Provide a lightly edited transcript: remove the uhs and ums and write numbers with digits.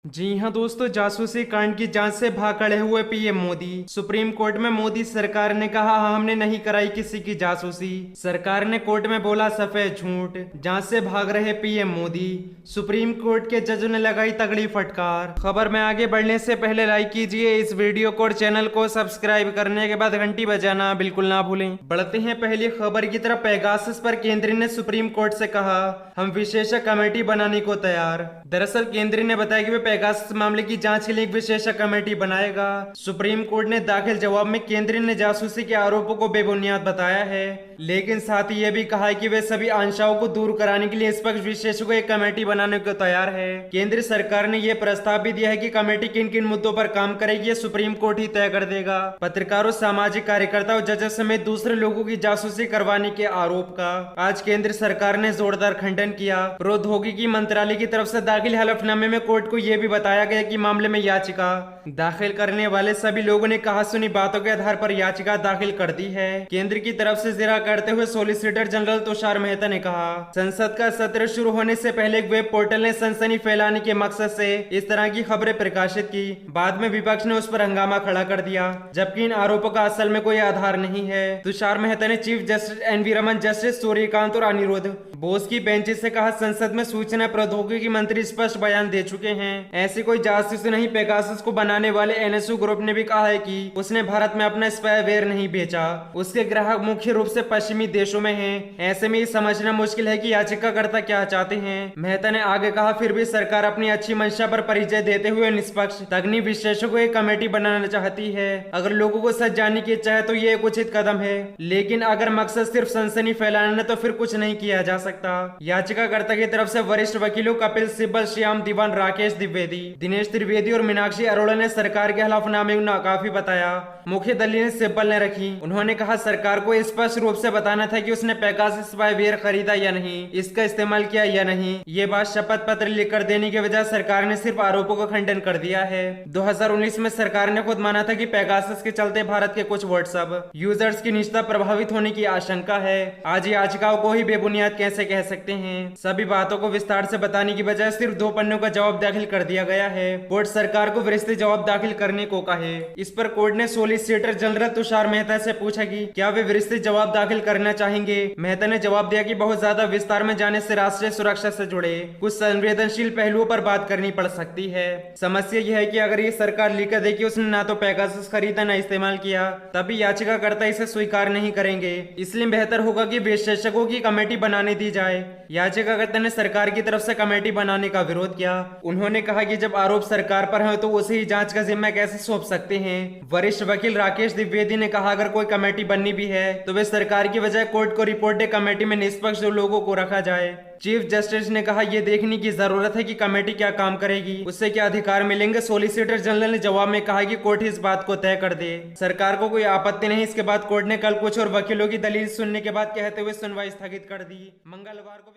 जी हां दोस्तों, जासूसी कांड की जांच से भाग खड़े हुए पीएम मोदी। सुप्रीम कोर्ट में मोदी सरकार ने कहा हमने नहीं कराई किसी की जासूसी। सरकार ने कोर्ट में बोला सफेद झूठ। जांच से भाग रहे पीएम मोदी। सुप्रीम कोर्ट के जज ने लगाई तगड़ी फटकार। खबर में आगे बढ़ने से पहले लाइक कीजिए इस वीडियो को और चैनल को सब्सक्राइब करने के बाद घंटी बजाना बिल्कुल ना भूलें। बढ़ते हैं पहली खबर की तरफ। पेगासस पर केंद्र ने सुप्रीम कोर्ट से कहा हम विशेषज्ञ कमेटी बनाने को तैयार। दरअसल केंद्र ने बताया कि वे पेगासस मामले की जांच के लिए एक विशेषज्ञ कमेटी बनाएगा। सुप्रीम कोर्ट ने दाखिल जवाब में केंद्र ने जासूसी के आरोपों को बेबुनियाद बताया है, लेकिन साथ ही यह भी कहा है कि वे सभी आशंकाओं को दूर कराने के लिए निष्पक्ष विशेषज्ञों एक कमेटी बनाने को तैयार है। केंद्र सरकार ने यह प्रस्ताव भी दिया है कि कमेटी किन किन मुद्दों पर काम करेगी, ये सुप्रीम कोर्ट ही तय कर देगा। पत्रकारों, सामाजिक कार्यकर्ताओं, जजेस समेत दूसरे लोगों की जासूसी करवाने के आरोप का आज केंद्र सरकार ने जोरदार खंडन किया। प्रौद्योगिकी मंत्रालय की तरफ से दाखिल हलफनामे में कोर्ट को यह भी बताया गया कि मामले में याचिका दाखिल करने वाले सभी लोगों ने कहा सुनी बातों के आधार पर याचिका दाखिल कर दी है। केंद्र की तरफ से जिक्र करते हुए सॉलिसिटर जनरल तुषार मेहता ने कहा संसद का सत्र शुरू होने से पहले एक वेब पोर्टल ने सनसनी फैलाने के मकसद से इस तरह की खबरें प्रकाशित की। बाद में विपक्ष ने उस पर हंगामा खड़ा कर दिया, जबकि इन आरोपों का असल में कोई आधार नहीं है। तुषार मेहता ने chief justice NV Raman, justice Suryakant और अनिरुद्ध बोस की बेंच से कहा संसद में सूचना प्रौद्योगिकी मंत्री स्पष्ट बयान दे चुके हैं, ऐसी कोई जासूसी नहीं। पेगासस को बनाने वाले एनएसयू ग्रुप ने भी कहा है कि उसने भारत में अपना स्पाईवेयर नहीं बेचा, उसके ग्राहक मुख्य रूप से पश्चिमी देशों में हैं। ऐसे में ये समझना मुश्किल है कि याचिकाकर्ता क्या चाहते हैं। मेहता ने आगे कहा फिर भी सरकार अपनी अच्छी मंशा पर परिचय देते हुए निष्पक्ष तकनीकी विशेषज्ञों को एक कमेटी बनाना चाहती है। अगर लोगों को सच जानने की इच्छा है तो ये एक उचित कदम है, लेकिन अगर मकसद सिर्फ सनसनी फैलाना तो फिर कुछ नहीं किया जा सकता। याचिकाकर्ता की तरफ से वरिष्ठ वकीलों कपिल सिब्बल, श्याम दीवान, राकेश द्विवेदी, दिनेश त्रिवेदी और मीनाक्षी अरोड़ा ने सरकार के हलफनामे को नाकाफी बताया। मुख्य दलीलें सिब्बल ने रखी। उन्होंने कहा सरकार को स्पष्ट रूप से बताना था कि उसने पेगासस स्पाईवेयर खरीदा या नहीं, इसका इस्तेमाल किया या नहीं। ये बात शपथ पत्र लिखकर देने के बजाय सरकार ने सिर्फ आरोपों का खंडन कर दिया है। 2019 में सरकार ने खुद माना था कि पेगासस के चलते भारत के कुछ व्हाट्सएप यूजर्स की निजता प्रभावित होने की आशंका है। आज याचिकाओं को ही बेबुनियाद कैसे कह सकते हैं? सभी बातों को विस्तार से बताने की बजाय सिर्फ 2 पन्नों का जवाब दाखिल कर दिया गया है। कोर्ट सरकार को विस्तृत जवाब दाखिल करने को कहे। इस पर कोर्ट ने सॉलिसिटर जनरल तुषार मेहता से पूछा कि क्या वे विस्तृत जवाब दाखिल करना चाहेंगे। मेहता ने जवाब दिया कि बहुत ज्यादा विस्तार में जाने से राष्ट्रीय सुरक्षा से जुड़े कुछ संवेदनशील पहलुओं पर बात करनी पड़ सकती है। समस्या यह है कि अगर ये सरकार लिखकर दे कि उसने ना तो पेगासस खरीदा न इस्तेमाल किया, तभी याचिकाकर्ता इसे स्वीकार नहीं करेंगे। इसलिए बेहतर होगा कि विशेषज्ञों की कमेटी बनाने दी जाए। याचिकाकर्ता ने सरकार की तरफ से कमेटी बनाने का विरोध किया। उन्होंने कहा कि जब आरोप सरकार पर है तो उसे ही जांच का जिम्मा कैसे सौंप सकते हैं। वरिष्ठ वकील राकेश द्विवेदी ने कहा अगर कोई कमेटी बननी भी है तो वे सरकार की बजाय कोर्ट को रिपोर्ट दे, कमेटी में निष्पक्ष लोगों को रखा जाए। चीफ जस्टिस ने कहा यह देखने की जरूरत है कि कमेटी क्या काम करेगी, उससे क्या अधिकार मिलेंगे। सॉलिसिटर जनरल ने जवाब में कहा कि कोर्ट इस बात को तय कर दे, सरकार को कोई आपत्ति नहीं। इसके बाद कोर्ट ने कल कुछ और वकीलों की दलील सुनने के बाद कहते हुए सुनवाई स्थगित कर दी। मंगलवार को